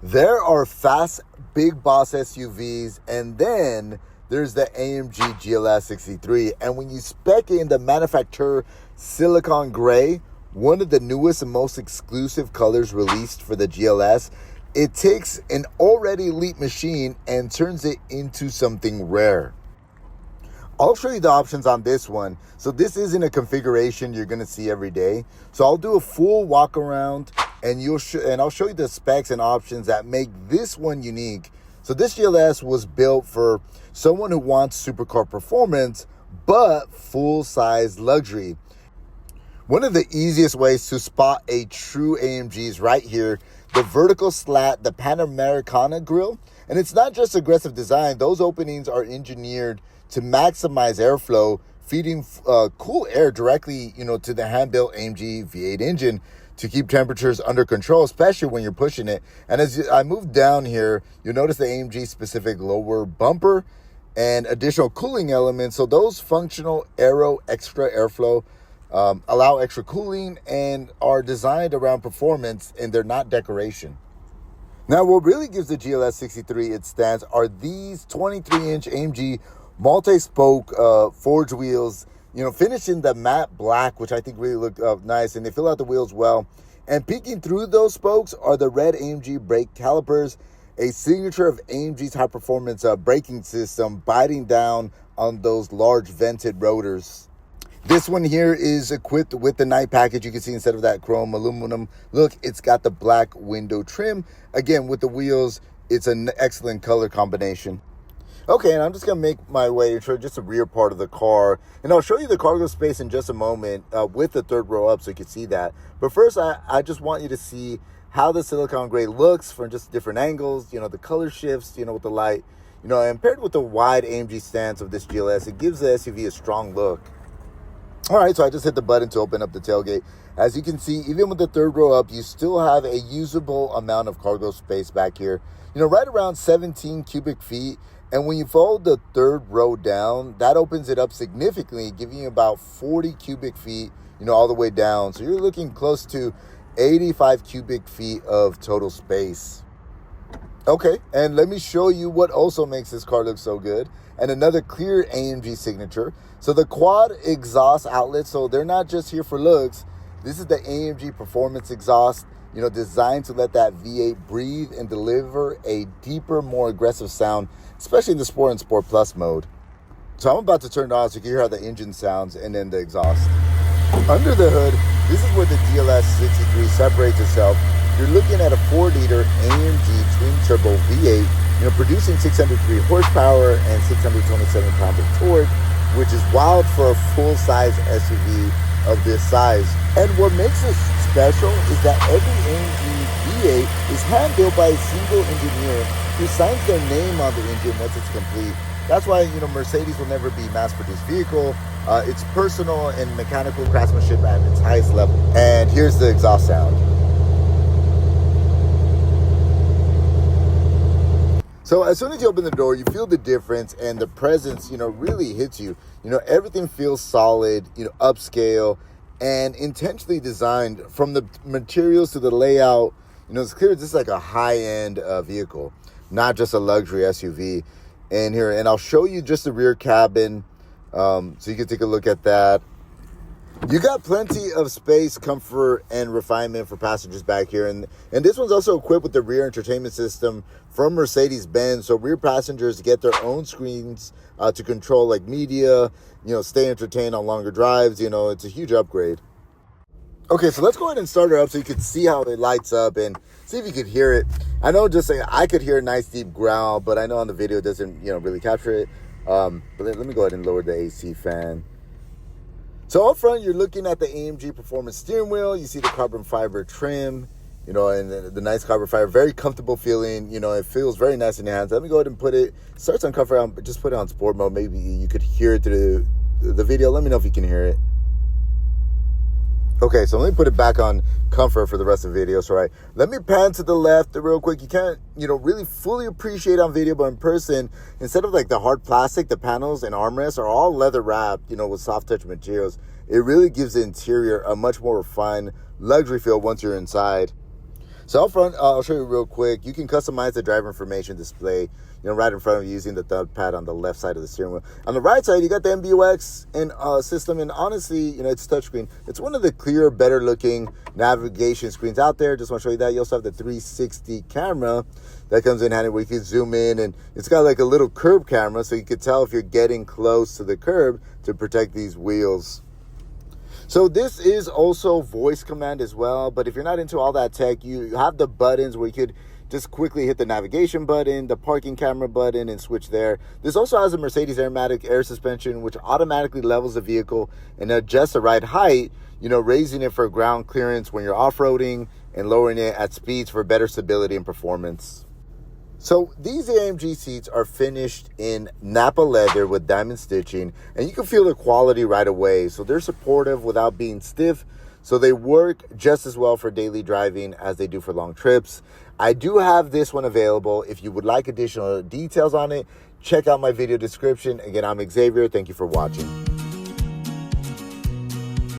There are fast, big boss SUVs, and then there's the AMG GLS 63. And when you spec in the MANUFAKTUR Silicon Grey, one of the newest and most exclusive colors released for the GLS, it takes an already elite machine and turns it into something rare. I'll show you the options on this one. So this isn't a configuration you're going to see every day. So I'll do a full walk around and I'll show you the specs and options that make this one unique. So this GLS was built for someone who wants supercar performance, but full-size luxury. One of the easiest ways to spot a true AMG is right here, the vertical slat, the Panamericana grille. And it's not just aggressive design. Those openings are engineered to maximize airflow, feeding cool air directly, to the hand-built AMG V8 engine to keep temperatures under control, especially when you're pushing it. And as I move down here, you'll notice the AMG specific lower bumper and additional cooling elements. So those functional aero extra airflow allow extra cooling and are designed around performance, and they're not decoration. Now, what really gives the GLS 63 its stance are these 23-inch AMG multi-spoke forged wheels, finished in the matte black, which I think really look nice, and they fill out the wheels well. And peeking through those spokes are the red AMG brake calipers, a signature of AMG's high-performance braking system, biting down on those large vented rotors. This one here is equipped with the night package. You can see instead of that chrome aluminum look, it's got the black window trim. Again, with the wheels, it's an excellent color combination. Okay, and I'm just going to make my way to just the rear part of the car. And I'll show you the cargo space in just a moment with the third row up so you can see that. But first, I just want you to see how the Silicon Grey looks from just different angles. The color shifts, with the light. And paired with the wide AMG stance of this GLS, it gives the SUV a strong look. All right, so I just hit the button to open up the tailgate. As you can see, even with the third row up, you still have a usable amount of cargo space back here. Right around 17 cubic feet. And when you fold the third row down, that opens it up significantly, giving you about 40 cubic feet, all the way down. So you're looking close to 85 cubic feet of total space. Okay, and let me show you what also makes this car look so good. And another clear AMG signature. So the quad exhaust outlets, so they're not just here for looks. This is the AMG performance exhaust, designed to let that V8 breathe and deliver a deeper, more aggressive sound, especially in the Sport and Sport Plus mode. So I'm about to turn it on so you can hear how the engine sounds and then the exhaust. Under the hood, this is where the GLS 63 separates itself. You're looking at a 4-liter AMG twin-turbo V8, producing 603 horsepower and 627 pounds of torque, which is wild for a full-size SUV of this size. And what makes this special is that every AMG V8 is hand-built by a single engineer who signs their name on the engine once it's complete. That's why, Mercedes will never be a mass-produced vehicle. It's personal and mechanical craftsmanship at its highest level. And here's the exhaust sound. So as soon as you open the door, you feel the difference, and the presence, really hits you. Everything feels solid, upscale, and intentionally designed from the materials to the layout. It's clear this is like a high-end vehicle, not just a luxury SUV. And I'll show you just the rear cabin, so you can take a look at that. You got plenty of space, comfort, and refinement for passengers back here. And this one's also equipped with the rear entertainment system from Mercedes-Benz. So rear passengers get their own screens to control like media, stay entertained on longer drives. It's a huge upgrade. Okay, so let's go ahead and start her up so you can see how it lights up and see if you could hear it. I know just saying I could hear a nice deep growl, but I know on the video it doesn't, really capture it. But let me go ahead and lower the AC fan. So up front, you're looking at the AMG Performance steering wheel. You see the carbon fiber trim, and the nice carbon fiber, very comfortable feeling. It feels very nice in your hands. Let me go ahead and put it, starts on comfort, but just put it on sport mode. Maybe you could hear it through the video. Let me know if you can hear it. Okay, so let me put it back on comfort for the rest of the video. So, let me pan to the left real quick. You can't, really fully appreciate on video, but in person, instead of like the hard plastic, the panels and armrests are all leather wrapped, with soft touch materials. It really gives the interior a much more refined luxury feel once you're inside. So up front, I'll show you real quick. You can customize the driver information display, right in front of you using the thumb pad on the left side of the steering wheel. On the right side, you got the MBUX and system, and honestly, it's touchscreen. It's one of the clearer, better looking navigation screens out there. Just want to show you that. You also have the 360 camera that comes in handy where you can zoom in, and it's got like a little curb camera, so you can tell if you're getting close to the curb to protect these wheels. So this is also voice command as well, but if you're not into all that tech, you have the buttons where you could just quickly hit the navigation button, the parking camera button, and switch there. This also has a Mercedes aromatic air suspension, which automatically levels the vehicle and adjusts the ride height, raising it for ground clearance when you're off-roading and lowering it at speeds for better stability and performance. So these AMG seats are finished in Nappa leather with diamond stitching, and you can feel the quality right away. So they're supportive without being stiff, so they work just as well for daily driving as they do for long trips. I do have this one available. If you would like additional details on it, check out my video description. Again, I'm Xavier. Thank you for watching.